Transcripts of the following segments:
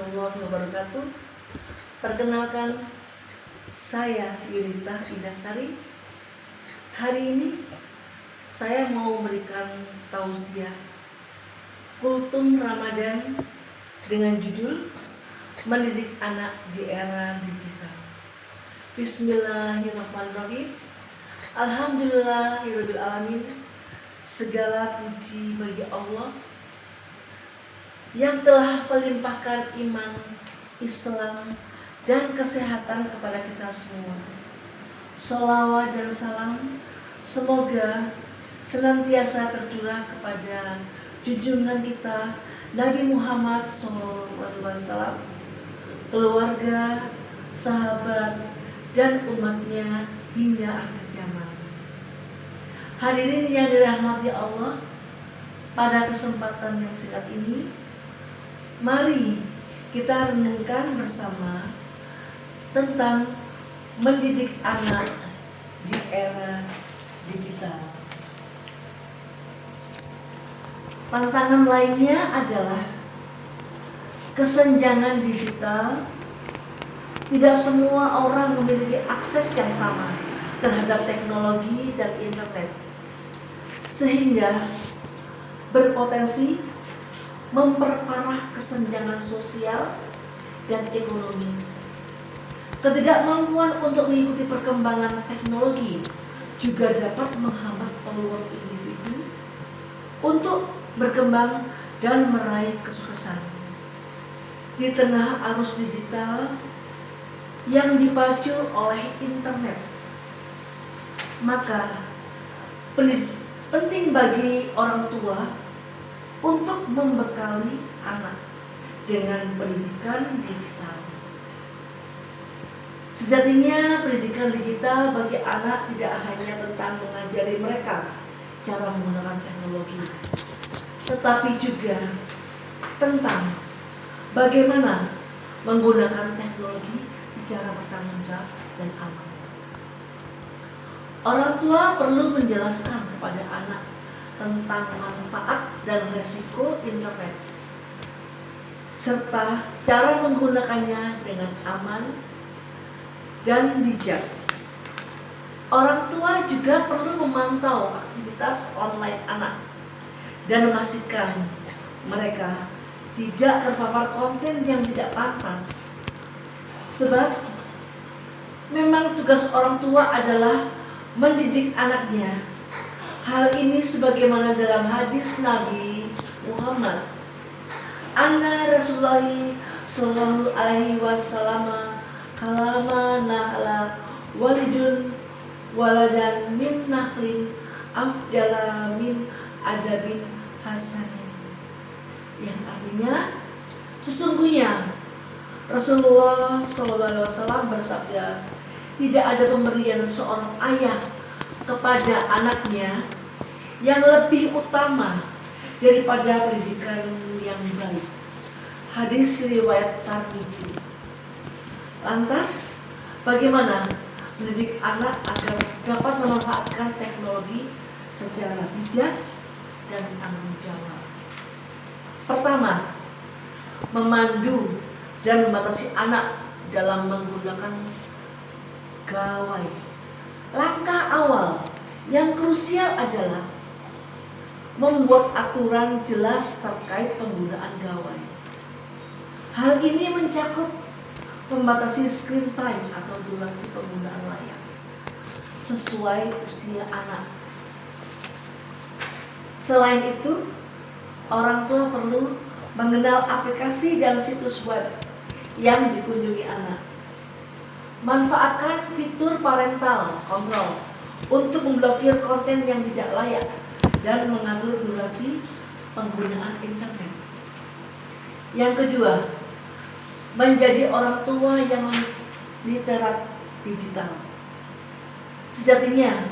warahmatullahi wabarakatuh. Perkenalkan, saya Yunita Indasari. Hari ini saya mau memberikan tausiah Kultum Ramadan dengan judul Mendidik Anak di Era Digital. Bismillahirrahmanirrahim. Alhamdulillahirabbil alamin. Segala puji bagi Allah yang telah melimpahkan iman, Islam, dan kesehatan kepada kita semua. Sholawat dan salam semoga senantiasa tercurah kepada junjungan kita Nabi Muhammad SAW, keluarga, sahabat, dan umatnya hingga akhir zaman. Hadirin yang dirahmati Allah, pada kesempatan yang singkat ini, mari kita renungkan bersama tentang mendidik anak di era digital. Tantangan lainnya adalah kesenjangan digital. Tidak semua orang memiliki akses yang sama terhadap teknologi dan internet, sehingga berpotensi memperparah kesenjangan sosial dan ekonomi. Ketidakmampuan untuk mengikuti perkembangan teknologi juga dapat menghambat peluang individu untuk berkembang dan meraih kesuksesan. Di tengah arus digital yang dipacu oleh internet, maka penting bagi orang tua untuk membekali anak dengan pendidikan digital. Sejatinya pendidikan digital bagi anak tidak hanya tentang mengajari mereka cara menggunakan teknologi, tetapi juga tentang bagaimana menggunakan teknologi secara bertanggung jawab dan aman. Orang tua perlu menjelaskan kepada anak tentang manfaat dan resiko internet, serta cara menggunakannya dengan aman dan bijak. Orang tua juga perlu memantau aktivitas online anak dan memastikan mereka tidak terpapar konten yang tidak pantas. Sebab memang tugas orang tua adalah mendidik anaknya. Hal ini sebagaimana dalam hadis Nabi Muhammad, Anna Rasulullah sallallahu alaihi wasallam kalama nahla walidun waladan min nahlin afdala min adabin hasanin. Yang artinya, sesungguhnya Rasulullah sallallahu alaihi wasallam bersabda, tidak ada pemberian seorang ayah kepada anaknya yang lebih utama daripada pendidikan yang baik. Hadis riwayat Tirmidzi. Lantas, bagaimana mendidik anak agar dapat memanfaatkan teknologi secara bijak dan tanggung jawab? Pertama, memandu dan membatasi anak dalam menggunakan gawai. Langkah awal yang krusial adalah membuat aturan jelas terkait penggunaan gawai. Hal ini mencakup membatasi screen time atau durasi penggunaan layar sesuai usia anak. Selain itu, orang tua perlu mengenal aplikasi dan situs web yang dikunjungi anak. Manfaatkan fitur parental control untuk memblokir konten yang tidak layak dan mengatur durasi penggunaan internet. Yang kedua, menjadi orang tua yang literat digital. Sejatinya,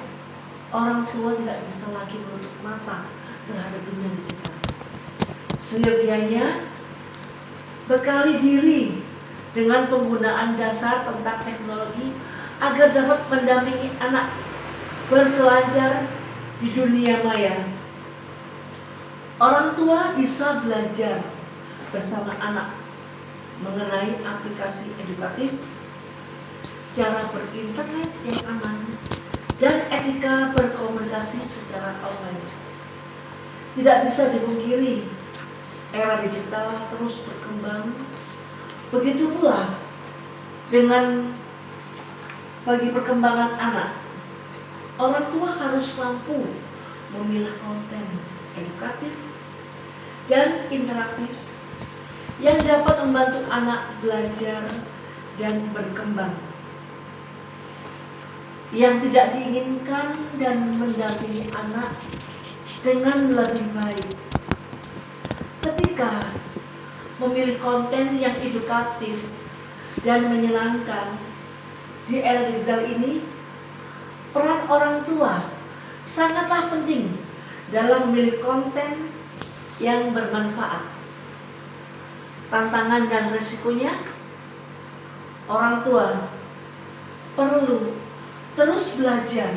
orang tua tidak bisa lagi menutup mata terhadap dunia digital. Seyogianya, bekali diri dengan penggunaan dasar tentang teknologi agar dapat mendampingi anak berselancar di dunia maya. Orang tua bisa belajar bersama anak mengenai aplikasi edukatif, cara berinternet yang aman, dan etika berkomunikasi secara online. Tidak bisa dipungkiri, era digital terus berkembang. Begitu pula dengan bagi perkembangan anak. Orang tua harus mampu memilah konten edukatif dan interaktif yang dapat membantu anak belajar dan berkembang. Yang tidak diinginkan dan mendampingi anak dengan lebih baik. Ketika memilih konten yang edukatif dan menyenangkan di era digital ini, peran orang tua sangatlah penting dalam memilih konten yang bermanfaat. Tantangan dan resikonya, orang tua perlu terus belajar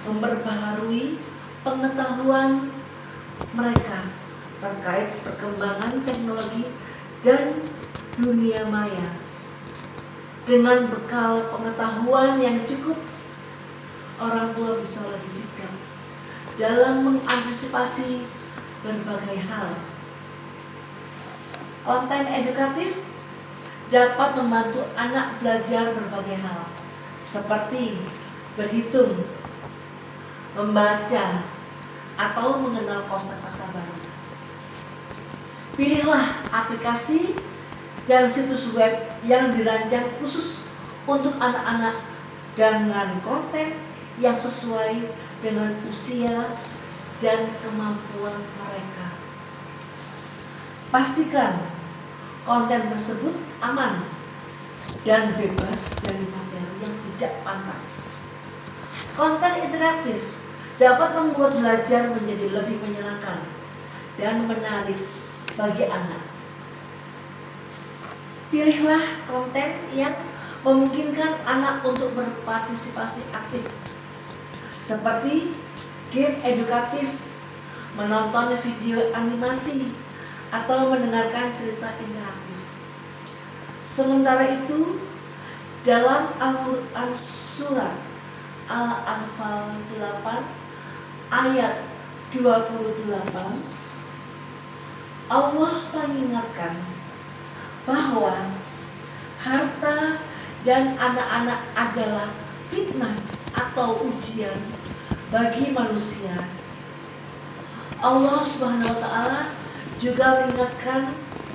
memperbaharui pengetahuan mereka terkait perkembangan teknologi dan dunia maya. Dengan bekal pengetahuan yang cukup, orang tua bisa lebih sigap dalam mengantisipasi berbagai hal. Konten edukatif dapat membantu anak belajar berbagai hal, seperti berhitung, membaca, atau mengenal kosakata baru. Pilihlah aplikasi dan situs web yang dirancang khusus untuk anak-anak dengan konten yang sesuai dengan usia dan kemampuan mereka. Pastikan konten tersebut aman dan bebas dari materi yang tidak pantas. Konten interaktif dapat membuat belajar menjadi lebih menyenangkan dan menarik bagi anak. Pilihlah konten yang memungkinkan anak untuk berpartisipasi aktif, seperti game edukatif, menonton video animasi, atau mendengarkan cerita interaktif. Sementara itu, dalam Al-Quran Surat Al-Anfal 8 ayat 28, Allah mengingatkan bahwa harta dan anak-anak adalah fitnah atau ujian bagi manusia. Allah Subhanahu wa Ta'ala juga mengingatkan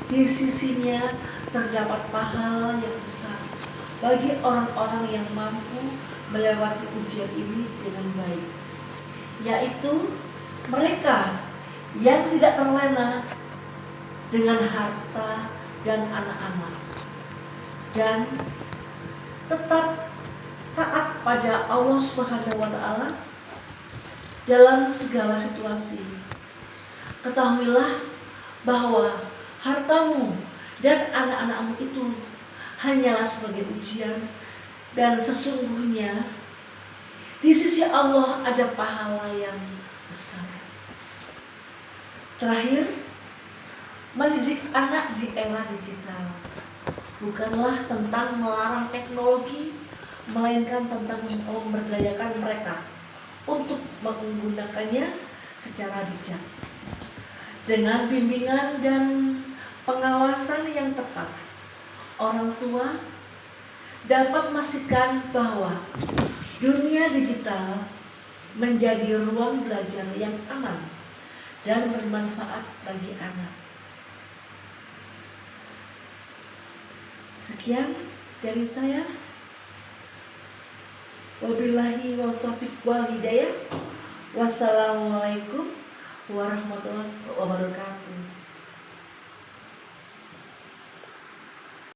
di sisinya terdapat pahala yang besar bagi orang-orang yang mampu melewati ujian ini dengan baik, yaitu mereka yang tidak terlena dengan harta dan anak-anak dan tetap taat pada Allah Subhanahu wa Ta'ala dalam segala situasi. Ketahuilah bahwa hartamu dan anak-anakmu itu hanyalah sebagai ujian, dan sesungguhnya di sisi Allah ada pahala yang besar. Terakhir, mendidik anak di era digital bukanlah tentang melarang teknologi, melainkan tentang memberdayakan mereka untuk menggunakannya secara bijak. Dengan bimbingan dan pengawasan yang tepat, orang tua dapat memastikan bahwa dunia digital menjadi ruang belajar yang aman dan bermanfaat bagi anak. Sekian dari saya. Wabillahi taufiq wal hidayah. Wassalamualaikum warahmatullahi wabarakatuh.